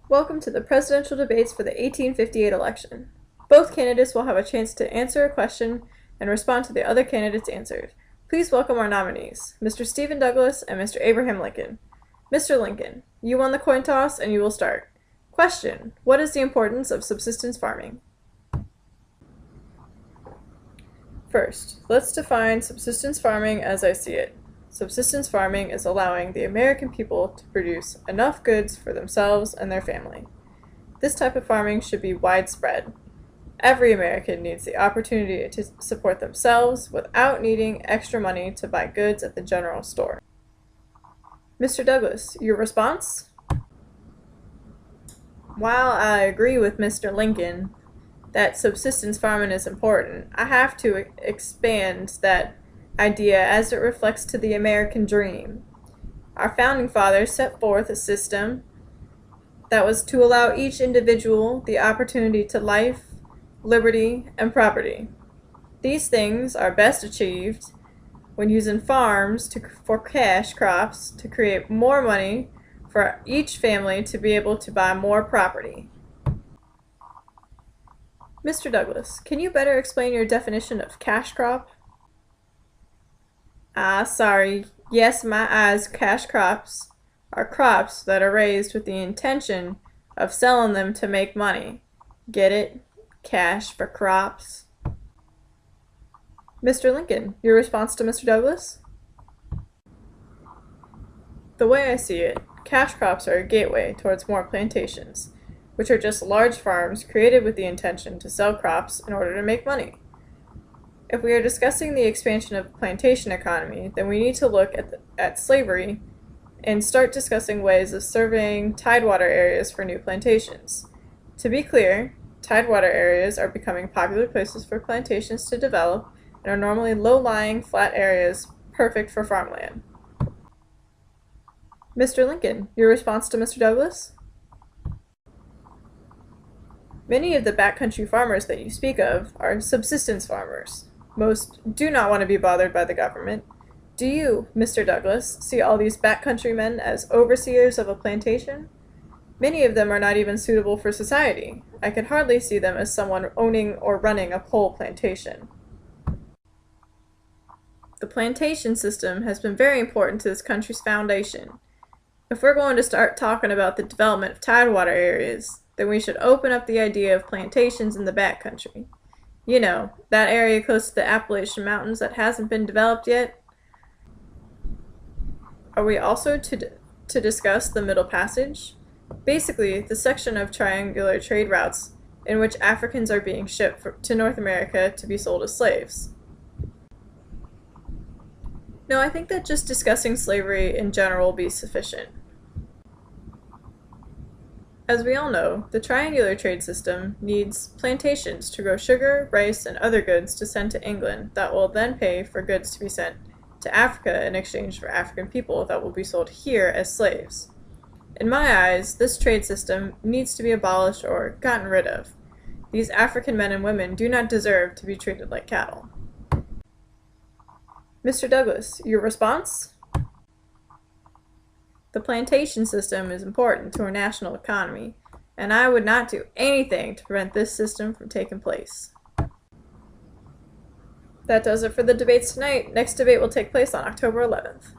Welcome to the presidential debates for the 1858 election. Both candidates will have a chance to answer a question and respond to the other candidate's answers. Please welcome our nominees, Mr. Stephen Douglas and Mr. Abraham Lincoln. Mr. Lincoln, you won the coin toss and you will start. Question: what is the importance of subsistence farming? First, let's define subsistence farming as I see it. Subsistence farming is allowing the American people to produce enough goods for themselves and their family. This type of farming should be widespread. Every American needs the opportunity to support themselves without needing extra money to buy goods at the general store. Mr. Douglas, your response? While I agree with Mr. Lincoln that subsistence farming is important, I have to expand that idea as it reflects to the American dream. Our founding fathers set forth a system that was to allow each individual the opportunity to life, liberty, and property. These things are best achieved when using farms for cash crops to create more money for each family to be able to buy more property. Mr. Douglas, can you better explain your definition of cash crop? Sorry. Yes, my eyes, cash crops are crops that are raised with the intention of selling them to make money. Get it? Cash for crops. Mr. Lincoln, your response to Mr. Douglas? The way I see it, cash crops are a gateway towards more plantations, which are just large farms created with the intention to sell crops in order to make money. If we are discussing the expansion of the plantation economy, then we need to look at slavery and start discussing ways of surveying tidewater areas for new plantations. To be clear, tidewater areas are becoming popular places for plantations to develop and are normally low-lying, flat areas perfect for farmland. Mr. Lincoln, your response to Mr. Douglas? Many of the backcountry farmers that you speak of are subsistence farmers. Most do not want to be bothered by the government. Do you, Mr. Douglas, see all these backcountry men as overseers of a plantation? Many of them are not even suitable for society. I can hardly see them as someone owning or running a whole plantation. The plantation system has been very important to this country's foundation. If we're going to start talking about the development of tidewater areas, then we should open up the idea of plantations in the backcountry. You know, that area close to the Appalachian Mountains that hasn't been developed yet. Are we also to discuss the Middle Passage? Basically, the section of triangular trade routes in which Africans are being shipped to North America to be sold as slaves. No, I think that just discussing slavery in general will be sufficient. As we all know, the triangular trade system needs plantations to grow sugar, rice, and other goods to send to England that will then pay for goods to be sent to Africa in exchange for African people that will be sold here as slaves. In my eyes, this trade system needs to be abolished or gotten rid of. These African men and women do not deserve to be treated like cattle. Mr. Douglas, your response? The plantation system is important to our national economy, and I would not do anything to prevent this system from taking place. That does it for the debates tonight. Next debate will take place on October 11th.